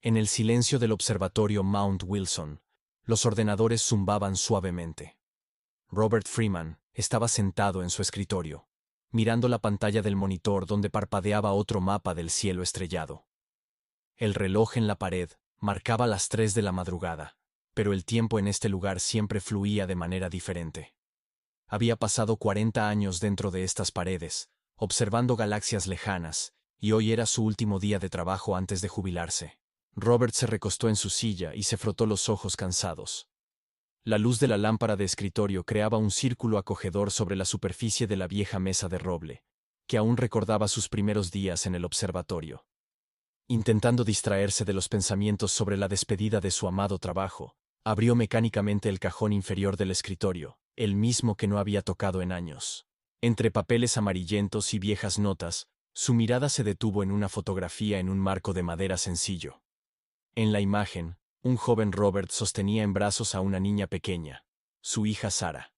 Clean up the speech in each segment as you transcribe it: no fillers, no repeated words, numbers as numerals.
En el silencio del observatorio Mount Wilson, los ordenadores zumbaban suavemente. Robert Freeman estaba sentado en su escritorio, mirando la pantalla del monitor donde parpadeaba otro mapa del cielo estrellado. El reloj en la pared marcaba las 3 de la madrugada, pero el tiempo en este lugar siempre fluía de manera diferente. Había pasado 40 años dentro de estas paredes, observando galaxias lejanas, y hoy era su último día de trabajo antes de jubilarse. Robert se recostó en su silla y se frotó los ojos cansados. La luz de la lámpara de escritorio creaba un círculo acogedor sobre la superficie de la vieja mesa de roble, que aún recordaba sus primeros días en el observatorio. Intentando distraerse de los pensamientos sobre la despedida de su amado trabajo, abrió mecánicamente el cajón inferior del escritorio, el mismo que no había tocado en años. Entre papeles amarillentos y viejas notas, su mirada se detuvo en una fotografía en un marco de madera sencillo. En la imagen, un joven Robert sostenía en brazos a una niña pequeña, su hija Sara.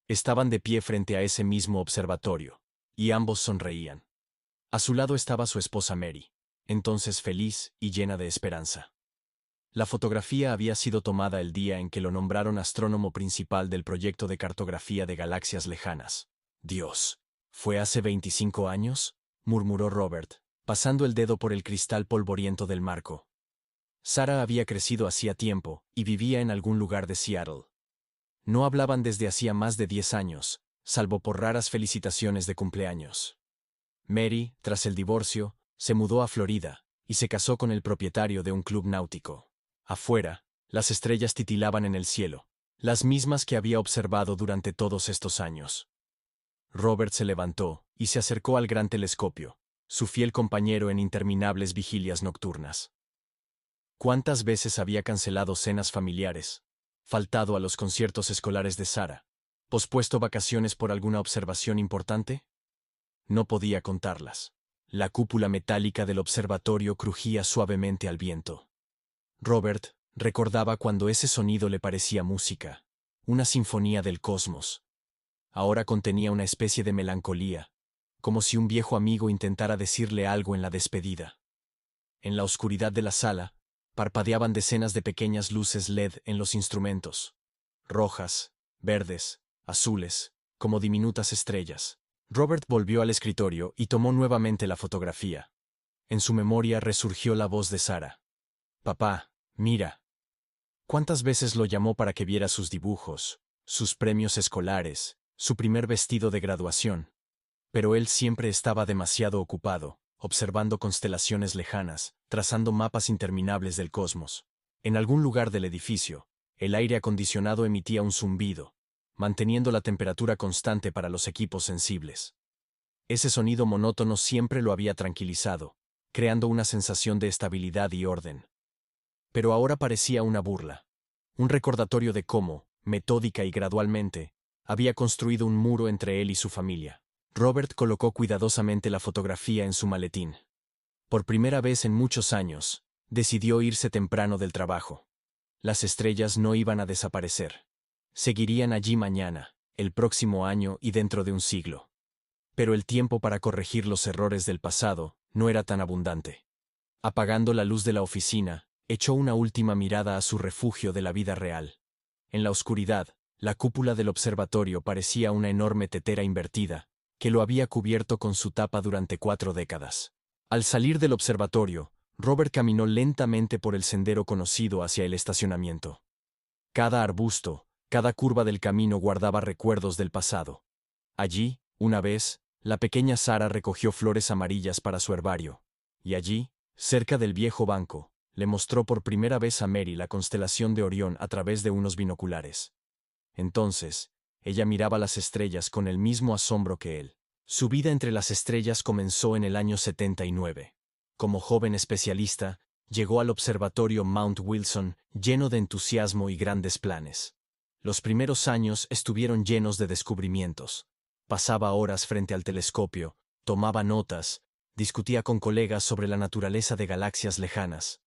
Estaban de pie frente a ese mismo observatorio, y ambos sonreían. A su lado estaba su esposa Mary, entonces feliz y llena de esperanza. La fotografía había sido tomada el día en que lo nombraron astrónomo principal del proyecto de cartografía de galaxias lejanas. Dios, ¿fue hace 25 años? Murmuró Robert, pasando el dedo por el cristal polvoriento del marco. Sara había crecido hacía tiempo y vivía en algún lugar de Seattle. No hablaban desde hacía más de 10 años, salvo por raras felicitaciones de cumpleaños. Mary, tras el divorcio, se mudó a Florida y se casó con el propietario de un club náutico. Afuera, las estrellas titilaban en el cielo, las mismas que había observado durante todos estos años. Robert se levantó y se acercó al gran telescopio, su fiel compañero en interminables vigilias nocturnas. ¿Cuántas veces había cancelado cenas familiares, faltado a los conciertos escolares de Sara, pospuesto vacaciones por alguna observación importante? No podía contarlas. La cúpula metálica del observatorio crujía suavemente al viento. Robert recordaba cuando ese sonido le parecía música, una sinfonía del cosmos. Ahora contenía una especie de melancolía, como si un viejo amigo intentara decirle algo en la despedida. En la oscuridad de la sala, parpadeaban decenas de pequeñas luces LED en los instrumentos, rojas, verdes, azules, como diminutas estrellas. Robert volvió al escritorio y tomó nuevamente la fotografía. En su memoria resurgió la voz de Sara. «Papá, mira». ¿Cuántas veces lo llamó para que viera sus dibujos, sus premios escolares, su primer vestido de graduación? Pero él siempre estaba demasiado ocupado, observando constelaciones lejanas, trazando mapas interminables del cosmos. En algún lugar del edificio, el aire acondicionado emitía un zumbido, manteniendo la temperatura constante para los equipos sensibles. Ese sonido monótono siempre lo había tranquilizado, creando una sensación de estabilidad y orden. Pero ahora parecía una burla, un recordatorio de cómo, metódica y gradualmente, había construido un muro entre él y su familia. Robert colocó cuidadosamente la fotografía en su maletín. Por primera vez en muchos años, decidió irse temprano del trabajo. Las estrellas no iban a desaparecer. Seguirían allí mañana, el próximo año y dentro de un siglo. Pero el tiempo para corregir los errores del pasado no era tan abundante. Apagando la luz de la oficina, echó una última mirada a su refugio de la vida real. En la oscuridad, la cúpula del observatorio parecía una enorme tetera invertida, que lo había cubierto con su tapa durante 4 décadas. Al salir del observatorio, Robert caminó lentamente por el sendero conocido hacia el estacionamiento. Cada arbusto, cada curva del camino guardaba recuerdos del pasado. Allí, una vez, la pequeña Sara recogió flores amarillas para su herbario, y allí, cerca del viejo banco, le mostró por primera vez a Mary la constelación de Orión a través de unos binoculares. Entonces, ella miraba las estrellas con el mismo asombro que él. Su vida entre las estrellas comenzó en el año 79. Como joven especialista, llegó al observatorio Mount Wilson lleno de entusiasmo y grandes planes. Los primeros años estuvieron llenos de descubrimientos. Pasaba horas frente al telescopio, tomaba notas, discutía con colegas sobre la naturaleza de galaxias lejanas.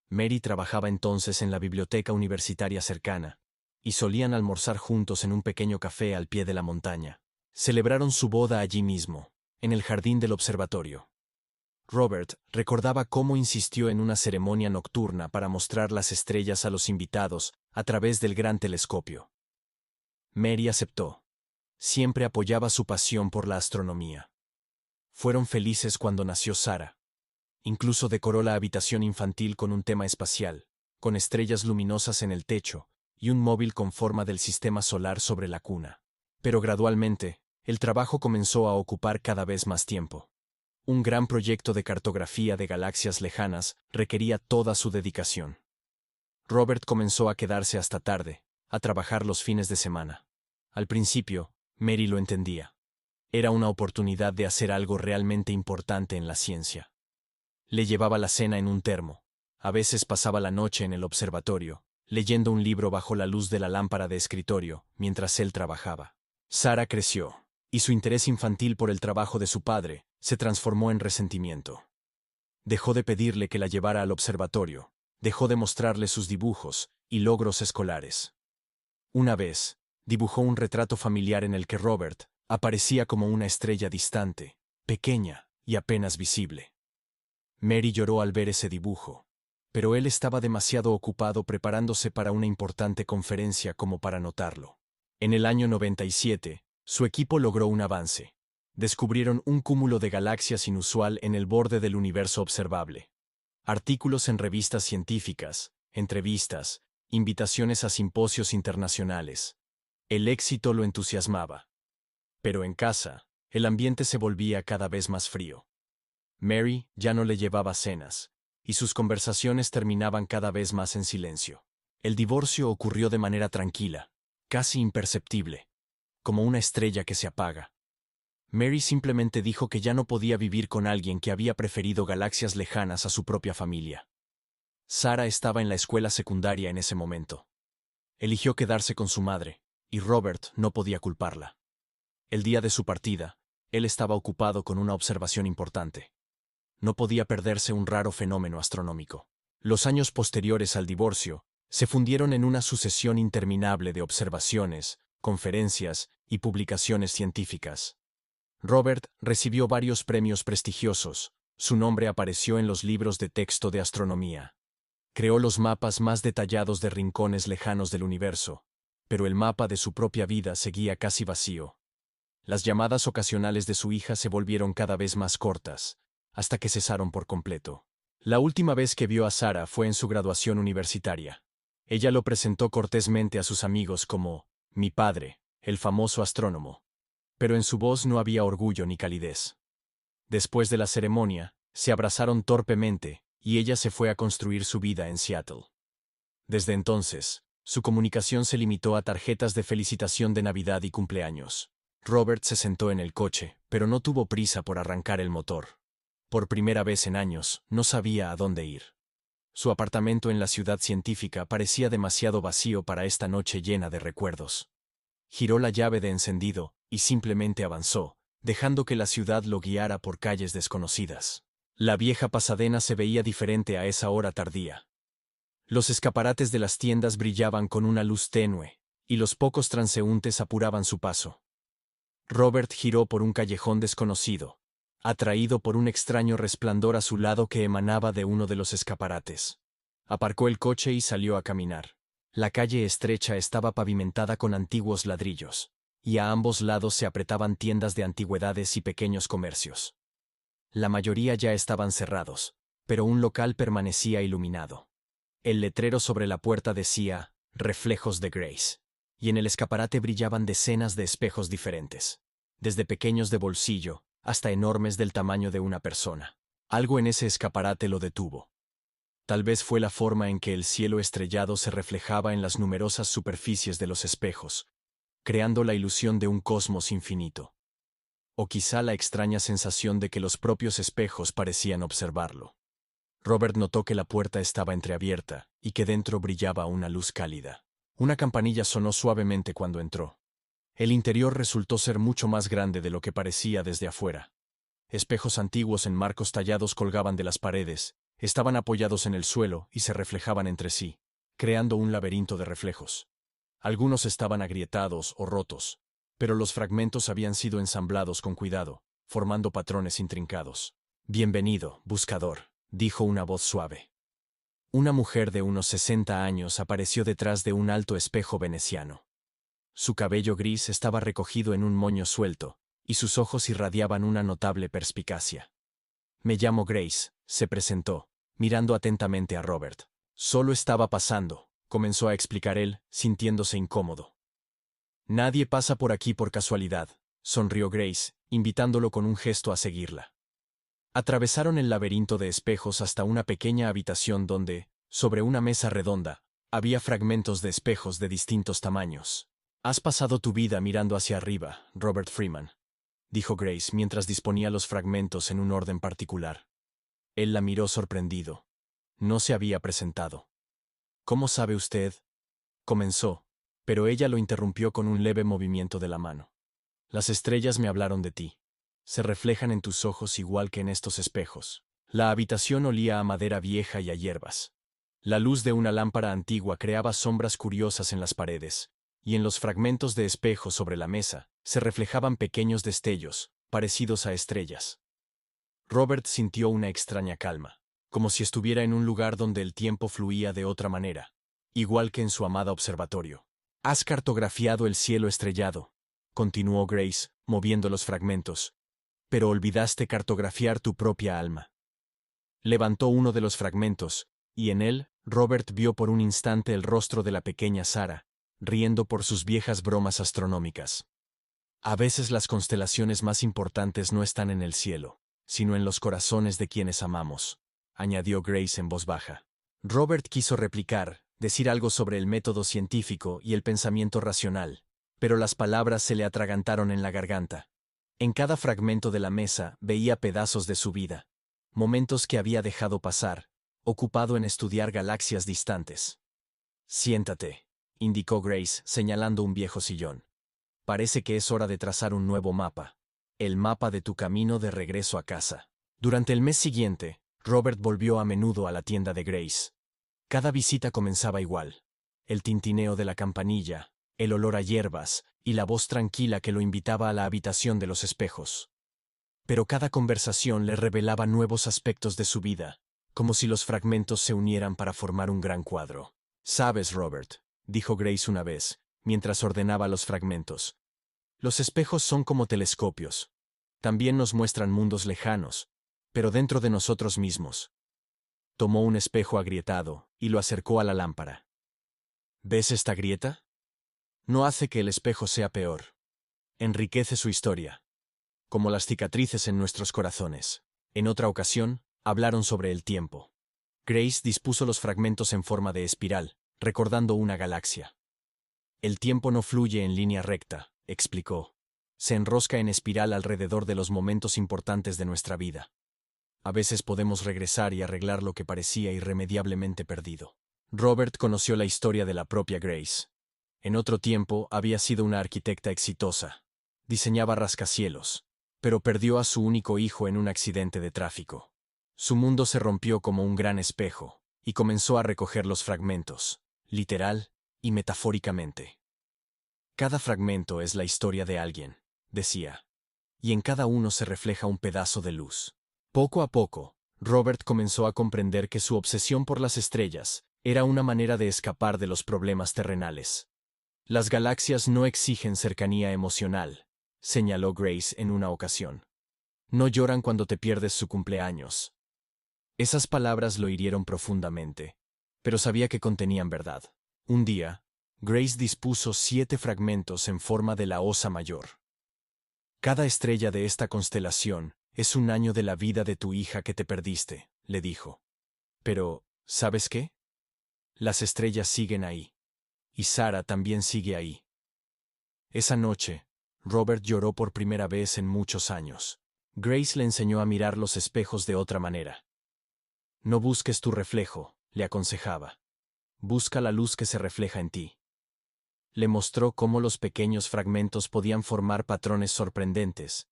Mary trabajaba entonces en la biblioteca universitaria cercana, y solían almorzar juntos en un pequeño café al pie de la montaña. Celebraron su boda allí mismo, en el jardín del observatorio. Robert recordaba cómo insistió en una ceremonia nocturna para mostrar las estrellas a los invitados a través del gran telescopio. Mary aceptó. Siempre apoyaba su pasión por la astronomía. Fueron felices cuando nació Sarah. Incluso decoró la habitación infantil con un tema espacial, con estrellas luminosas en el techo y un móvil con forma del sistema solar sobre la cuna. Pero gradualmente, el trabajo comenzó a ocupar cada vez más tiempo. Un gran proyecto de cartografía de galaxias lejanas requería toda su dedicación. Robert comenzó a quedarse hasta tarde, a trabajar los fines de semana. Al principio, Mary lo entendía. Era una oportunidad de hacer algo realmente importante en la ciencia. Le llevaba la cena en un termo. A veces pasaba la noche en el observatorio, leyendo un libro bajo la luz de la lámpara de escritorio, mientras él trabajaba. Sarah creció, y su interés infantil por el trabajo de su padre se transformó en resentimiento. Dejó de pedirle que la llevara al observatorio, dejó de mostrarle sus dibujos y logros escolares. Una vez, dibujó un retrato familiar en el que Robert aparecía como una estrella distante, pequeña y apenas visible. Mary lloró al ver ese dibujo, pero él estaba demasiado ocupado preparándose para una importante conferencia como para notarlo. En el año 97, su equipo logró un avance. Descubrieron un cúmulo de galaxias inusual en el borde del universo observable. Artículos en revistas científicas, entrevistas, invitaciones a simposios internacionales. El éxito lo entusiasmaba. Pero en casa, el ambiente se volvía cada vez más frío. Mary ya no le llevaba cenas, y sus conversaciones terminaban cada vez más en silencio. El divorcio ocurrió de manera tranquila, casi imperceptible, como una estrella que se apaga. Mary simplemente dijo que ya no podía vivir con alguien que había preferido galaxias lejanas a su propia familia. Sarah estaba en la escuela secundaria en ese momento. Eligió quedarse con su madre, y Robert no podía culparla. El día de su partida, él estaba ocupado con una observación importante. No podía perderse un raro fenómeno astronómico. Los años posteriores al divorcio se fundieron en una sucesión interminable de observaciones, conferencias y publicaciones científicas. Robert recibió varios premios prestigiosos. Su nombre apareció en los libros de texto de astronomía. Creó los mapas más detallados de rincones lejanos del universo, pero el mapa de su propia vida seguía casi vacío. Las llamadas ocasionales de su hija se volvieron cada vez más cortas, hasta que cesaron por completo. La última vez que vio a Sarah fue en su graduación universitaria. Ella lo presentó cortésmente a sus amigos como «mi padre, el famoso astrónomo». Pero en su voz no había orgullo ni calidez. Después de la ceremonia, se abrazaron torpemente, y ella se fue a construir su vida en Seattle. Desde entonces, su comunicación se limitó a tarjetas de felicitación de Navidad y cumpleaños. Robert se sentó en el coche, pero no tuvo prisa por arrancar el motor. Por primera vez en años, no sabía a dónde ir. Su apartamento en la ciudad científica parecía demasiado vacío para esta noche llena de recuerdos. Giró la llave de encendido y simplemente avanzó, dejando que la ciudad lo guiara por calles desconocidas. La vieja Pasadena se veía diferente a esa hora tardía. Los escaparates de las tiendas brillaban con una luz tenue, y los pocos transeúntes apuraban su paso. Robert giró por un callejón desconocido, atraído por un extraño resplandor azulado que emanaba de uno de los escaparates. Aparcó el coche y salió a caminar. La calle estrecha estaba pavimentada con antiguos ladrillos, y a ambos lados se apretaban tiendas de antigüedades y pequeños comercios. La mayoría ya estaban cerrados, pero un local permanecía iluminado. El letrero sobre la puerta decía «Reflejos de Grace», y en el escaparate brillaban decenas de espejos diferentes, desde pequeños de bolsillo hasta enormes del tamaño de una persona. Algo en ese escaparate lo detuvo. Tal vez fue la forma en que el cielo estrellado se reflejaba en las numerosas superficies de los espejos, creando la ilusión de un cosmos infinito. O quizá la extraña sensación de que los propios espejos parecían observarlo. Robert notó que la puerta estaba entreabierta y que dentro brillaba una luz cálida. Una campanilla sonó suavemente cuando entró. El interior resultó ser mucho más grande de lo que parecía desde afuera. Espejos antiguos en marcos tallados colgaban de las paredes, estaban apoyados en el suelo y se reflejaban entre sí, creando un laberinto de reflejos. Algunos estaban agrietados o rotos, pero los fragmentos habían sido ensamblados con cuidado, formando patrones intrincados. Bienvenido, buscador, dijo una voz suave. Una mujer de unos 60 años apareció detrás de un alto espejo veneciano. Su cabello gris estaba recogido en un moño suelto, y sus ojos irradiaban una notable perspicacia. Me llamo Grace, se presentó, mirando atentamente a Robert. Solo estaba pasando, comenzó a explicar él, sintiéndose incómodo. Nadie pasa por aquí por casualidad, sonrió Grace, invitándolo con un gesto a seguirla. Atravesaron el laberinto de espejos hasta una pequeña habitación donde, sobre una mesa redonda, había fragmentos de espejos de distintos tamaños. Has pasado tu vida mirando hacia arriba, Robert Freeman, dijo Grace mientras disponía los fragmentos en un orden particular. Él la miró sorprendido. No se había presentado. ¿Cómo sabe usted? Comenzó, pero ella lo interrumpió con un leve movimiento de la mano. Las estrellas me hablaron de ti. Se reflejan en tus ojos igual que en estos espejos. La habitación olía a madera vieja y a hierbas. La luz de una lámpara antigua creaba sombras curiosas en las paredes, y en los fragmentos de espejo sobre la mesa se reflejaban pequeños destellos, parecidos a estrellas. Robert sintió una extraña calma, como si estuviera en un lugar donde el tiempo fluía de otra manera, igual que en su amada observatorio. Has cartografiado el cielo estrellado, continuó Grace, moviendo los fragmentos, pero olvidaste cartografiar tu propia alma. Levantó uno de los fragmentos, y en él, Robert vio por un instante el rostro de la pequeña Sarah, riendo por sus viejas bromas astronómicas. A veces las constelaciones más importantes no están en el cielo, sino en los corazones de quienes amamos, añadió Grace en voz baja. Robert quiso replicar, decir algo sobre el método científico y el pensamiento racional, pero las palabras se le atragantaron en la garganta. En cada fragmento de la mesa veía pedazos de su vida, momentos que había dejado pasar, ocupado en estudiar galaxias distantes. Siéntate, indicó Grace, señalando un viejo sillón. Parece que es hora de trazar un nuevo mapa, el mapa de tu camino de regreso a casa. Durante el mes siguiente, Robert volvió a menudo a la tienda de Grace. Cada visita comenzaba igual. El tintineo de la campanilla, el olor a hierbas y la voz tranquila que lo invitaba a la habitación de los espejos. Pero cada conversación le revelaba nuevos aspectos de su vida, como si los fragmentos se unieran para formar un gran cuadro. Sabes, Robert, dijo Grace una vez, mientras ordenaba los fragmentos. Los espejos son como telescopios. También nos muestran mundos lejanos, pero dentro de nosotros mismos. Tomó un espejo agrietado y lo acercó a la lámpara. ¿Ves esta grieta? No hace que el espejo sea peor. Enriquece su historia. Como las cicatrices en nuestros corazones. En otra ocasión, hablaron sobre el tiempo. Grace dispuso los fragmentos en forma de espiral, recordando una galaxia. El tiempo no fluye en línea recta, explicó. Se enrosca en espiral alrededor de los momentos importantes de nuestra vida. A veces podemos regresar y arreglar lo que parecía irremediablemente perdido. Robert conoció la historia de la propia Grace. En otro tiempo había sido una arquitecta exitosa. Diseñaba rascacielos, pero perdió a su único hijo en un accidente de tráfico. Su mundo se rompió como un gran espejo, y comenzó a recoger los fragmentos, literal y metafóricamente. Cada fragmento es la historia de alguien, decía, y en cada uno se refleja un pedazo de luz. Poco a poco, Robert comenzó a comprender que su obsesión por las estrellas era una manera de escapar de los problemas terrenales. Las galaxias no exigen cercanía emocional, señaló Grace en una ocasión. No lloran cuando te pierdes su cumpleaños. Esas palabras lo hirieron profundamente, pero sabía que contenían verdad. Un día, Grace dispuso 7 fragmentos en forma de la Osa Mayor. Cada estrella de esta constelación es un año de la vida de tu hija que te perdiste, le dijo. Pero, ¿sabes qué? Las estrellas siguen ahí. Y Sarah también sigue ahí. Esa noche, Robert lloró por primera vez en muchos años. Grace le enseñó a mirar los espejos de otra manera. No busques tu reflejo, le aconsejaba. Busca la luz que se refleja en ti. Le mostró cómo los pequeños fragmentos podían formar patrones sorprendentes,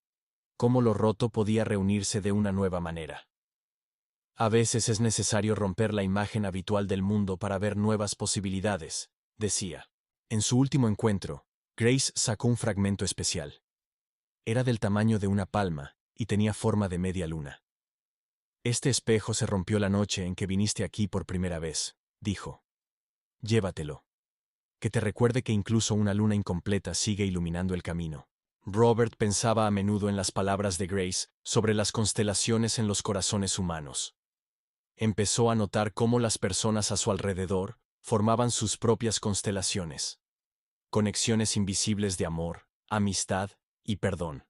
cómo lo roto podía reunirse de una nueva manera. A veces es necesario romper la imagen habitual del mundo para ver nuevas posibilidades, decía. En su último encuentro, Grace sacó un fragmento especial. Era del tamaño de una palma y tenía forma de media luna. Este espejo se rompió la noche en que viniste aquí por primera vez, dijo. Llévatelo. Que te recuerde que incluso una luna incompleta sigue iluminando el camino. Robert pensaba a menudo en las palabras de Grace sobre las constelaciones en los corazones humanos. Empezó a notar cómo las personas a su alrededor formaban sus propias constelaciones. Conexiones invisibles de amor, amistad y perdón.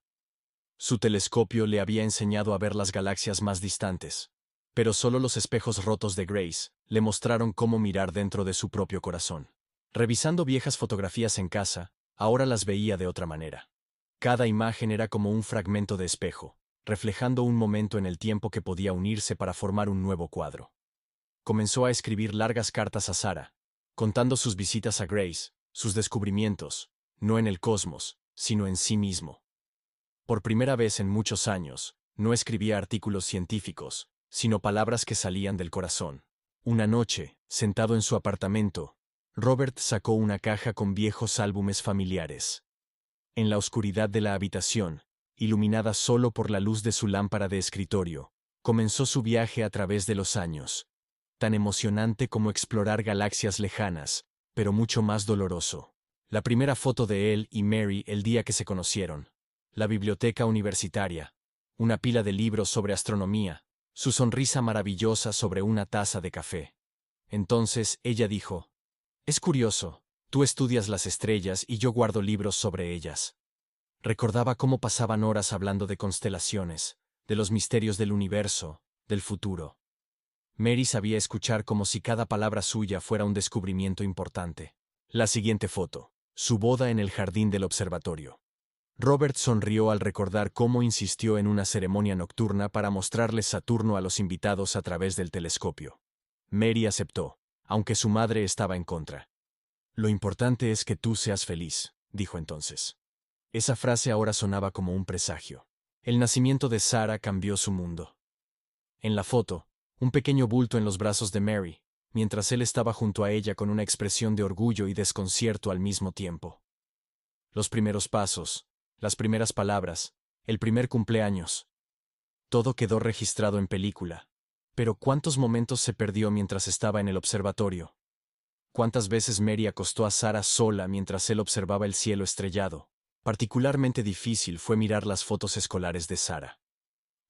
Su telescopio le había enseñado a ver las galaxias más distantes, pero solo los espejos rotos de Grace le mostraron cómo mirar dentro de su propio corazón. Revisando viejas fotografías en casa, ahora las veía de otra manera. Cada imagen era como un fragmento de espejo, reflejando un momento en el tiempo que podía unirse para formar un nuevo cuadro. Comenzó a escribir largas cartas a Sarah, contando sus visitas a Grace, sus descubrimientos, no en el cosmos, sino en sí mismo. Por primera vez en muchos años, no escribía artículos científicos, sino palabras que salían del corazón. Una noche, sentado en su apartamento, Robert sacó una caja con viejos álbumes familiares. En la oscuridad de la habitación, iluminada solo por la luz de su lámpara de escritorio, comenzó su viaje a través de los años, tan emocionante como explorar galaxias lejanas, pero mucho más doloroso. La primera foto de él y Mary el día que se conocieron. La biblioteca universitaria, una pila de libros sobre astronomía, su sonrisa maravillosa sobre una taza de café. Entonces ella dijo, «Es curioso, tú estudias las estrellas y yo guardo libros sobre ellas». Recordaba cómo pasaban horas hablando de constelaciones, de los misterios del universo, del futuro. Mary sabía escuchar como si cada palabra suya fuera un descubrimiento importante. La siguiente foto, su boda en el jardín del observatorio. Robert sonrió al recordar cómo insistió en una ceremonia nocturna para mostrarles Saturno a los invitados a través del telescopio. Mary aceptó, aunque su madre estaba en contra. «Lo importante es que tú seas feliz», dijo entonces. Esa frase ahora sonaba como un presagio. El nacimiento de Sarah cambió su mundo. En la foto, un pequeño bulto en los brazos de Mary, mientras él estaba junto a ella con una expresión de orgullo y desconcierto al mismo tiempo. Los primeros pasos, las primeras palabras, el primer cumpleaños. Todo quedó registrado en película. Pero ¿cuántos momentos se perdió mientras estaba en el observatorio? ¿Cuántas veces Mary acostó a Sarah sola mientras él observaba el cielo estrellado? Particularmente difícil fue mirar las fotos escolares de Sarah.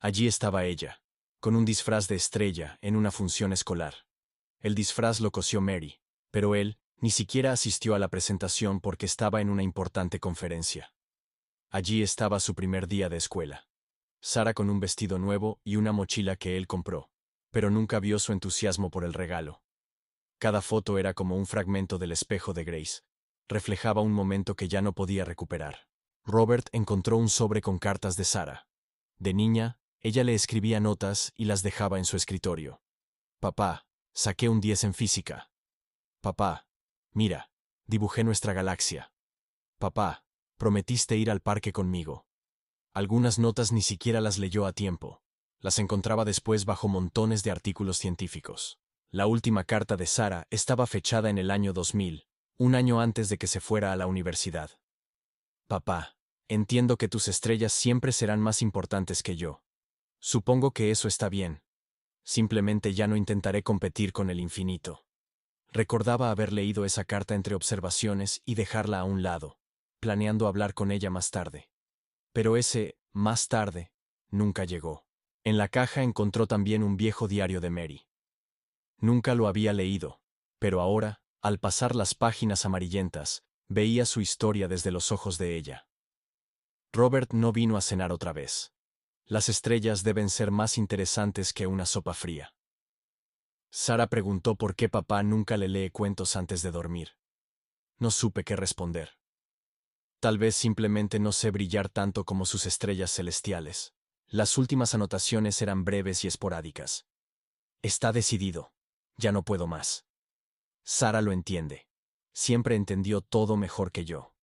Allí estaba ella, con un disfraz de estrella en una función escolar. El disfraz lo cosió Mary, pero él ni siquiera asistió a la presentación porque estaba en una importante conferencia. Allí estaba su primer día de escuela. Sarah con un vestido nuevo y una mochila que él compró, pero nunca vio su entusiasmo por el regalo. Cada foto era como un fragmento del espejo de Grace. Reflejaba un momento que ya no podía recuperar. Robert encontró un sobre con cartas de Sarah. De niña, ella le escribía notas y las dejaba en su escritorio. «Papá, saqué un 10 en física». «Papá, mira, dibujé nuestra galaxia». «Papá, prometiste ir al parque conmigo». Algunas notas ni siquiera las leyó a tiempo. Las encontraba después bajo montones de artículos científicos. La última carta de Sarah estaba fechada en el año 2000, un año antes de que se fuera a la universidad. «Papá, entiendo que tus estrellas siempre serán más importantes que yo. Supongo que eso está bien. Simplemente ya no intentaré competir con el infinito». Recordaba haber leído esa carta entre observaciones y dejarla a un lado, planeando hablar con ella más tarde. Pero ese «más tarde» nunca llegó. En la caja encontró también un viejo diario de Mary. Nunca lo había leído, pero ahora, al pasar las páginas amarillentas, veía su historia desde los ojos de ella. Robert no vino a cenar otra vez. Las estrellas deben ser más interesantes que una sopa fría. Sarah preguntó por qué papá nunca le lee cuentos antes de dormir. No supe qué responder. Tal vez simplemente no sé brillar tanto como sus estrellas celestiales. Las últimas anotaciones eran breves y esporádicas. «Está decidido. Ya no puedo más». Sarah lo entiende. Siempre entendió todo mejor que yo.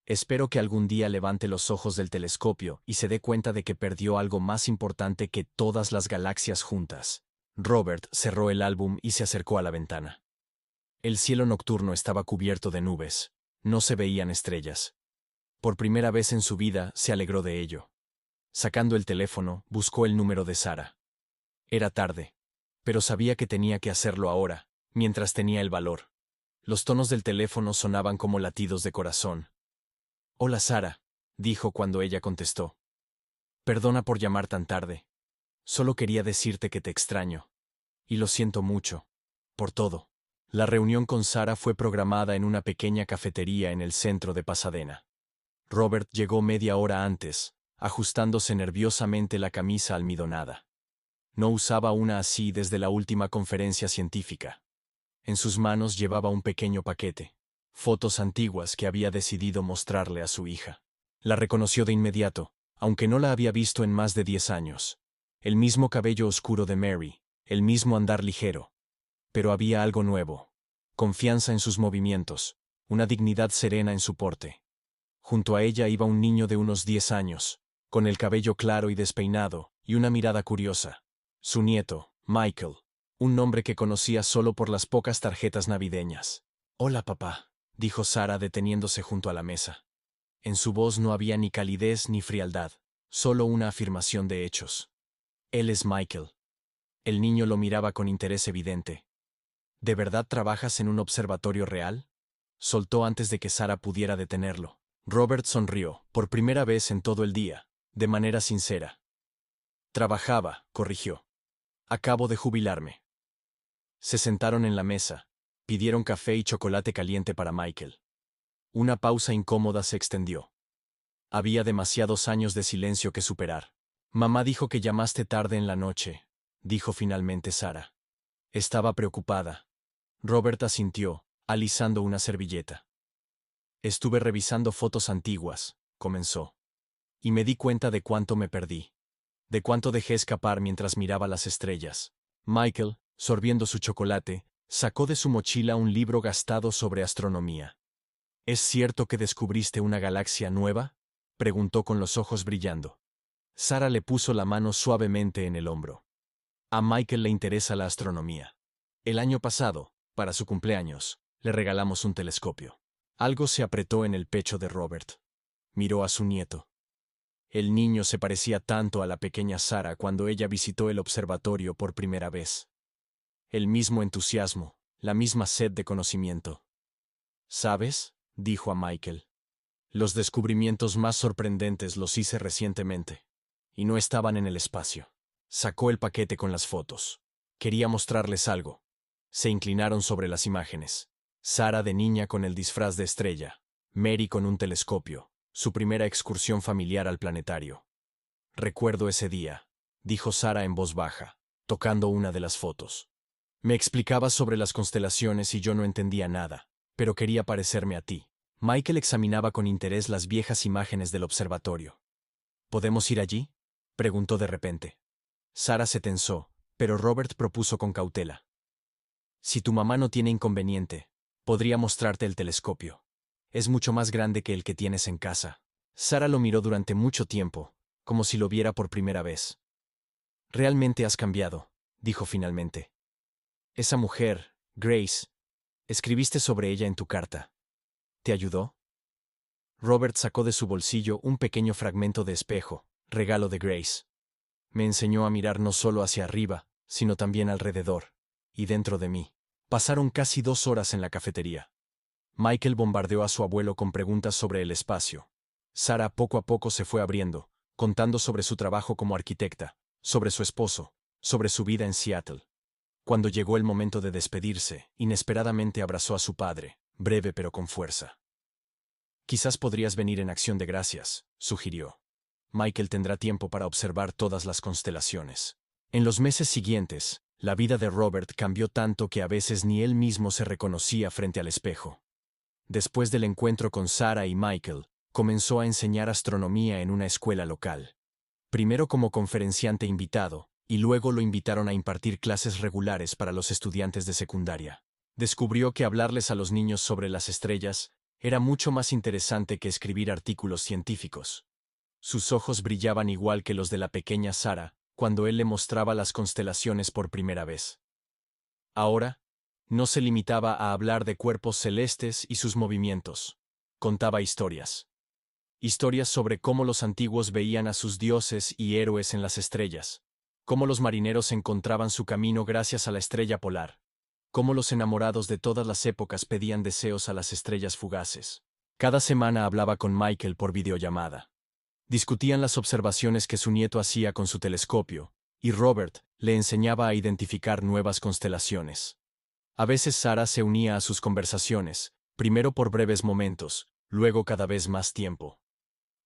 Espero que algún día levante los ojos del telescopio y se dé cuenta de que perdió algo más importante que todas las galaxias juntas. Robert cerró el álbum y se acercó a la ventana. El cielo nocturno estaba cubierto de nubes. No se veían estrellas. Por primera vez en su vida se alegró de ello. Sacando el teléfono, buscó el número de Sarah. Era tarde, pero sabía que tenía que hacerlo ahora, mientras tenía el valor. Los tonos del teléfono sonaban como latidos de corazón. «Hola, Sara», dijo cuando ella contestó. «Perdona por llamar tan tarde. Solo quería decirte que te extraño. Y lo siento mucho. Por todo». La reunión con Sara fue programada en una pequeña cafetería en el centro de Pasadena. Robert llegó media hora antes, ajustándose nerviosamente la camisa almidonada. No usaba una así desde la última conferencia científica. En sus manos llevaba un pequeño paquete, fotos antiguas que había decidido mostrarle a su hija. La reconoció de inmediato, aunque no la había visto en más de 10 años. El mismo cabello oscuro de Mary, el mismo andar ligero. Pero había algo nuevo. Confianza en sus movimientos, una dignidad serena en su porte. Junto a ella iba un niño de unos 10 años, con el cabello claro y despeinado, y una mirada curiosa. Su nieto, Michael, un nombre que conocía solo por las pocas tarjetas navideñas. «Hola, papá», dijo Sara deteniéndose junto a la mesa. En su voz no había ni calidez ni frialdad, solo una afirmación de hechos. «Él es Michael». El niño lo miraba con interés evidente. «¿De verdad trabajas en un observatorio real?», soltó antes de que Sara pudiera detenerlo. Robert sonrió, por primera vez en todo el día, de manera sincera. «Trabajaba», corrigió. «Acabo de jubilarme». Se sentaron en la mesa, pidieron café y chocolate caliente para Michael. Una pausa incómoda se extendió. Había demasiados años de silencio que superar. «Mamá dijo que llamaste tarde en la noche», dijo finalmente Sara. Estaba preocupada. Robert asintió, alisando una servilleta. «Estuve revisando fotos antiguas», comenzó. «Y me di cuenta de cuánto me perdí. De cuánto dejé escapar mientras miraba las estrellas». Michael, sorbiendo su chocolate, sacó de su mochila un libro gastado sobre astronomía. «¿Es cierto que descubriste una galaxia nueva?», preguntó con los ojos brillando. Sara le puso la mano suavemente en el hombro. «A Michael le interesa la astronomía. El año pasado, para su cumpleaños, le regalamos un telescopio». Algo se apretó en el pecho de Robert. Miró a su nieto. El niño se parecía tanto a la pequeña Sara cuando ella visitó el observatorio por primera vez. El mismo entusiasmo, la misma sed de conocimiento. «¿Sabes?», dijo a Michael. «Los descubrimientos más sorprendentes los hice recientemente. Y no estaban en el espacio». Sacó el paquete con las fotos. Quería mostrarles algo. Se inclinaron sobre las imágenes. Sara de niña con el disfraz de estrella. Mary con un telescopio. Su primera excursión familiar al planetario. «Recuerdo ese día», dijo Sara en voz baja, tocando una de las fotos. «Me explicabas sobre las constelaciones y yo no entendía nada, pero quería parecerme a ti». Michael examinaba con interés las viejas imágenes del observatorio. «¿Podemos ir allí?», preguntó de repente. Sara se tensó, pero Robert propuso con cautela. «Si tu mamá no tiene inconveniente, podría mostrarte el telescopio. Es mucho más grande que el que tienes en casa». Sara lo miró durante mucho tiempo, como si lo viera por primera vez. «Realmente has cambiado», dijo finalmente. «Esa mujer, Grace, escribiste sobre ella en tu carta. ¿Te ayudó?». Robert sacó de su bolsillo un pequeño fragmento de espejo, regalo de Grace. «Me enseñó a mirar no solo hacia arriba, sino también alrededor, y dentro de mí». Pasaron casi 2 horas en la cafetería. Michael bombardeó a su abuelo con preguntas sobre el espacio. Sara poco a poco se fue abriendo, contando sobre su trabajo como arquitecta, sobre su esposo, sobre su vida en Seattle. Cuando llegó el momento de despedirse, inesperadamente abrazó a su padre, breve pero con fuerza. «Quizás podrías venir en acción de gracias», sugirió. «Michael tendrá tiempo para observar todas las constelaciones». En los meses siguientes, la vida de Robert cambió tanto que a veces ni él mismo se reconocía frente al espejo. Después del encuentro con Sara y Michael, comenzó a enseñar astronomía en una escuela local. Primero como conferenciante invitado, y luego lo invitaron a impartir clases regulares para los estudiantes de secundaria. Descubrió que hablarles a los niños sobre las estrellas era mucho más interesante que escribir artículos científicos. Sus ojos brillaban igual que los de la pequeña Sara cuando él le mostraba las constelaciones por primera vez. Ahora, no se limitaba a hablar de cuerpos celestes y sus movimientos. Contaba historias. Historias sobre cómo los antiguos veían a sus dioses y héroes en las estrellas. Cómo los marineros encontraban su camino gracias a la estrella polar. Cómo los enamorados de todas las épocas pedían deseos a las estrellas fugaces. Cada semana hablaba con Michael por videollamada. Discutían las observaciones que su nieto hacía con su telescopio, y Robert le enseñaba a identificar nuevas constelaciones. A veces Sarah se unía a sus conversaciones, primero por breves momentos, luego cada vez más tiempo.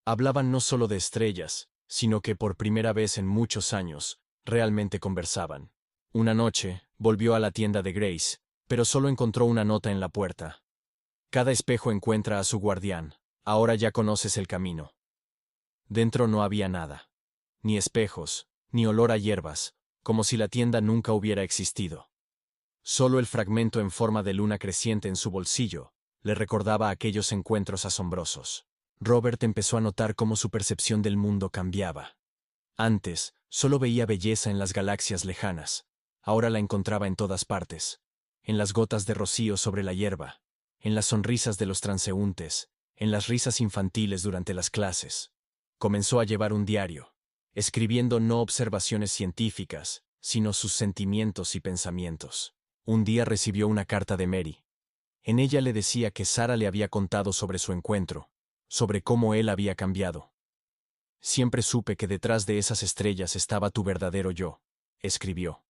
Hablaban no solo de estrellas, sino que por primera vez en muchos años, realmente conversaban. Una noche, volvió a la tienda de Grace, pero solo encontró una nota en la puerta. Cada espejo encuentra a su guardián, ahora ya conoces el camino. Dentro no había nada. Ni espejos, ni olor a hierbas, como si la tienda nunca hubiera existido. Solo el fragmento en forma de luna creciente en su bolsillo le recordaba aquellos encuentros asombrosos. Robert empezó a notar cómo su percepción del mundo cambiaba. Antes, solo veía belleza en las galaxias lejanas. Ahora la encontraba en todas partes. En las gotas de rocío sobre la hierba, en las sonrisas de los transeúntes, en las risas infantiles durante las clases. Comenzó a llevar un diario, escribiendo no observaciones científicas, sino sus sentimientos y pensamientos. Un día recibió una carta de Mary. En ella le decía que Sarah le había contado sobre su encuentro, sobre cómo él había cambiado. Siempre supe que detrás de esas estrellas estaba tu verdadero yo, escribió.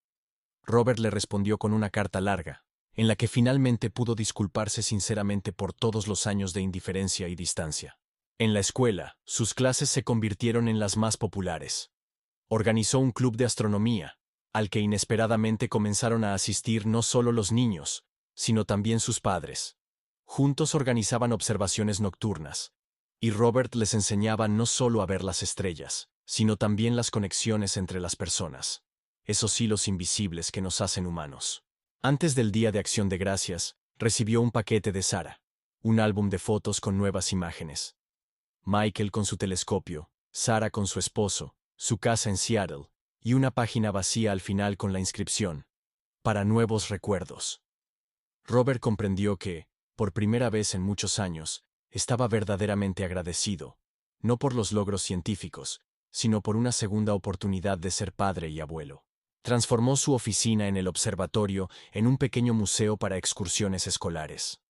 Robert le respondió con una carta larga, en la que finalmente pudo disculparse sinceramente por todos los años de indiferencia y distancia. En la escuela, sus clases se convirtieron en las más populares. Organizó un club de astronomía, al que inesperadamente comenzaron a asistir no solo los niños, sino también sus padres. Juntos organizaban observaciones nocturnas, y Robert les enseñaba no solo a ver las estrellas, sino también las conexiones entre las personas, esos hilos invisibles que nos hacen humanos. Antes del Día de Acción de Gracias, recibió un paquete de Sarah, un álbum de fotos con nuevas imágenes. Michael con su telescopio, Sarah con su esposo, su casa en Seattle, y una página vacía al final con la inscripción: para nuevos recuerdos. Robert comprendió que, por primera vez en muchos años, estaba verdaderamente agradecido, no por los logros científicos, sino por una segunda oportunidad de ser padre y abuelo. Transformó su oficina en el observatorio en un pequeño museo para excursiones escolares.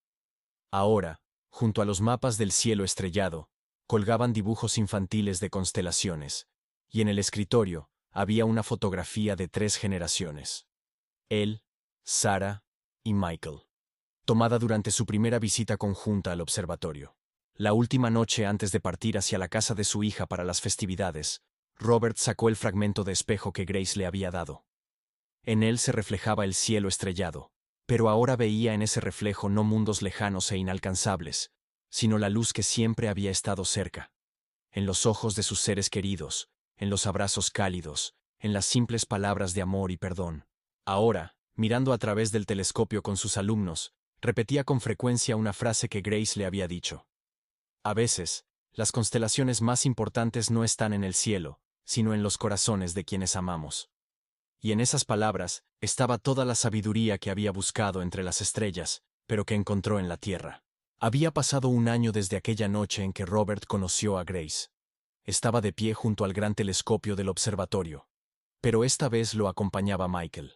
Ahora, junto a los mapas del cielo estrellado, colgaban dibujos infantiles de constelaciones, y en el escritorio había una fotografía de 3 generaciones. Él, Sarah y Michael, tomada durante su primera visita conjunta al observatorio. La última noche antes de partir hacia la casa de su hija para las festividades, Robert sacó el fragmento de espejo que Grace le había dado. En él se reflejaba el cielo estrellado, pero ahora veía en ese reflejo no mundos lejanos e inalcanzables, sino la luz que siempre había estado cerca. En los ojos de sus seres queridos, en los abrazos cálidos, en las simples palabras de amor y perdón. Ahora, mirando a través del telescopio con sus alumnos, repetía con frecuencia una frase que Grace le había dicho. A veces, las constelaciones más importantes no están en el cielo, sino en los corazones de quienes amamos. Y en esas palabras estaba toda la sabiduría que había buscado entre las estrellas, pero que encontró en la tierra. Había pasado un año desde aquella noche en que Robert conoció a Grace. Estaba de pie junto al gran telescopio del observatorio. Pero esta vez lo acompañaba Michael.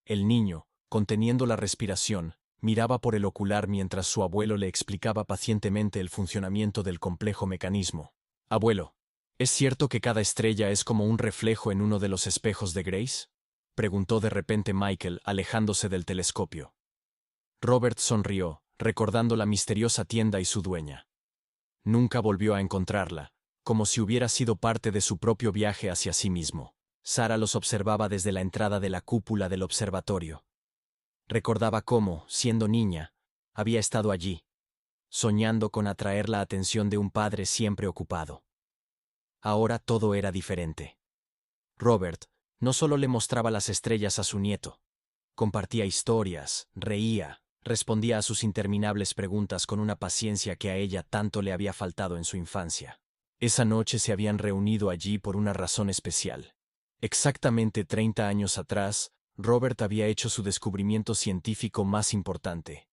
El niño, conteniendo la respiración, miraba por el ocular mientras su abuelo le explicaba pacientemente el funcionamiento del complejo mecanismo. «Abuelo, ¿es cierto que cada estrella es como un reflejo en uno de los espejos de Grace?», preguntó de repente Michael, alejándose del telescopio. Robert sonrió, recordando la misteriosa tienda y su dueña. Nunca volvió a encontrarla, como si hubiera sido parte de su propio viaje hacia sí mismo. Sarah los observaba desde la entrada de la cúpula del observatorio. Recordaba cómo, siendo niña, había estado allí, soñando con atraer la atención de un padre siempre ocupado. Ahora todo era diferente. Robert no solo le mostraba las estrellas a su nieto, compartía historias, reía, respondía a sus interminables preguntas con una paciencia que a ella tanto le había faltado en su infancia. Esa noche se habían reunido allí por una razón especial. Exactamente 30 años atrás, Robert había hecho su descubrimiento científico más importante.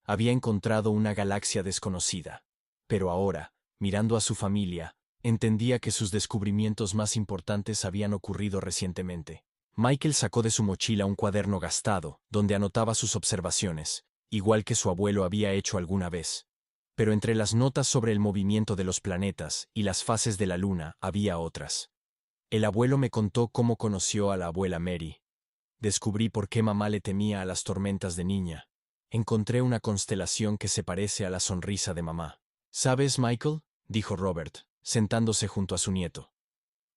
Había encontrado una galaxia desconocida. Pero ahora, mirando a su familia, Entendía que sus descubrimientos más importantes habían ocurrido recientemente. Michael sacó de su mochila un cuaderno gastado, donde anotaba sus observaciones, igual que su abuelo había hecho alguna vez. Pero entre las notas sobre el movimiento de los planetas y las fases de la luna había otras. El abuelo me contó cómo conoció a la abuela Mary. Descubrí por qué mamá le temía a las tormentas de niña. Encontré una constelación que se parece a la sonrisa de mamá. ¿Sabes, Michael?, dijo Robert, sentándose junto a su nieto.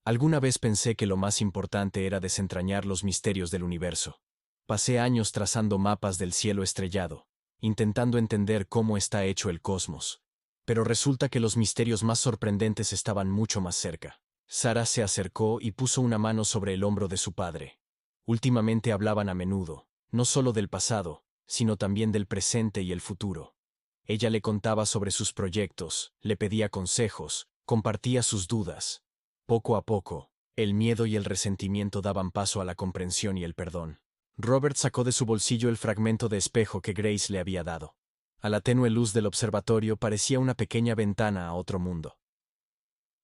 Alguna vez pensé que lo más importante era desentrañar los misterios del universo. Pasé años trazando mapas del cielo estrellado, intentando entender cómo está hecho el cosmos. Pero resulta que los misterios más sorprendentes estaban mucho más cerca. Sara se acercó y puso una mano sobre el hombro de su padre. Últimamente hablaban a menudo, no solo del pasado, sino también del presente y el futuro. Ella le contaba sobre sus proyectos, le pedía consejos, compartía sus dudas. Poco a poco, el miedo y el resentimiento daban paso a la comprensión y el perdón. Robert sacó de su bolsillo el fragmento de espejo que Grace le había dado. A la tenue luz del observatorio parecía una pequeña ventana a otro mundo.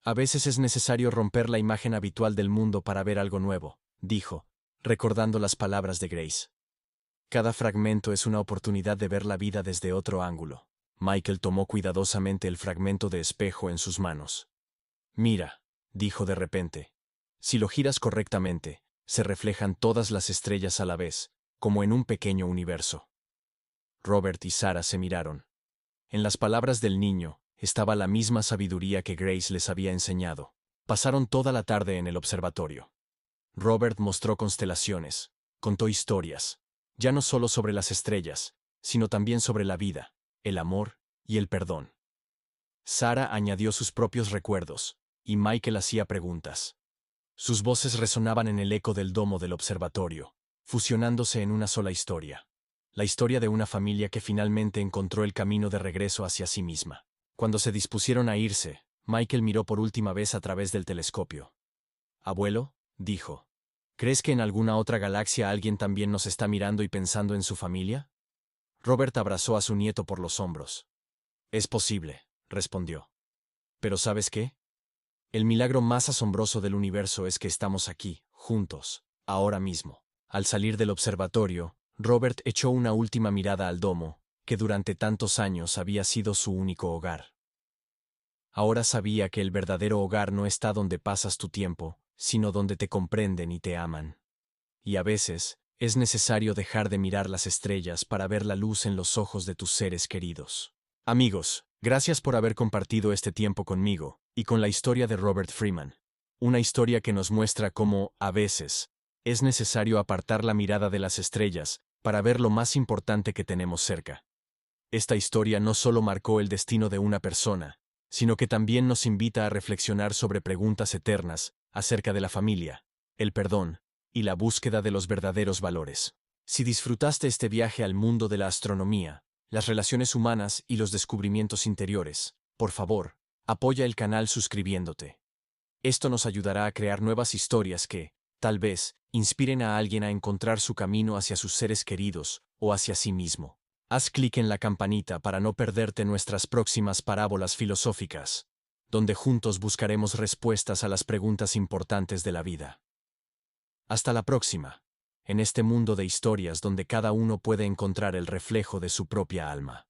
A veces es necesario romper la imagen habitual del mundo para ver algo nuevo, dijo, recordando las palabras de Grace. Cada fragmento es una oportunidad de ver la vida desde otro ángulo. Michael tomó cuidadosamente el fragmento de espejo en sus manos. Mira, dijo de repente. Si lo giras correctamente, se reflejan todas las estrellas a la vez, como en un pequeño universo. Robert y Sara se miraron. En las palabras del niño estaba la misma sabiduría que Grace les había enseñado. Pasaron toda la tarde en el observatorio. Robert mostró constelaciones, contó historias, ya no solo sobre las estrellas, sino también sobre la vida, el amor y el perdón. Sara añadió sus propios recuerdos, y Michael hacía preguntas. Sus voces resonaban en el eco del domo del observatorio, fusionándose en una sola historia. La historia de una familia que finalmente encontró el camino de regreso hacia sí misma. Cuando se dispusieron a irse, Michael miró por última vez a través del telescopio. «Abuelo», dijo, «¿crees que en alguna otra galaxia alguien también nos está mirando y pensando en su familia?» Robert abrazó a su nieto por los hombros. «Es posible», respondió. «Pero ¿sabes qué? El milagro más asombroso del universo es que estamos aquí, juntos, ahora mismo». Al salir del observatorio, Robert echó una última mirada al domo, que durante tantos años había sido su único hogar. Ahora sabía que el verdadero hogar no está donde pasas tu tiempo, sino donde te comprenden y te aman. Y a veces, es necesario dejar de mirar las estrellas para ver la luz en los ojos de tus seres queridos. Amigos, gracias por haber compartido este tiempo conmigo, y con la historia de Robert Freeman. Una historia que nos muestra cómo, a veces, es necesario apartar la mirada de las estrellas para ver lo más importante que tenemos cerca. Esta historia no solo marcó el destino de una persona, sino que también nos invita a reflexionar sobre preguntas eternas acerca de la familia, el perdón y la búsqueda de los verdaderos valores. Si disfrutaste este viaje al mundo de la astronomía, las relaciones humanas y los descubrimientos interiores, por favor, apoya el canal suscribiéndote. Esto nos ayudará a crear nuevas historias que, tal vez, inspiren a alguien a encontrar su camino hacia sus seres queridos o hacia sí mismo. Haz clic en la campanita para no perderte nuestras próximas parábolas filosóficas, donde juntos buscaremos respuestas a las preguntas importantes de la vida. Hasta la próxima, en este mundo de historias donde cada uno puede encontrar el reflejo de su propia alma.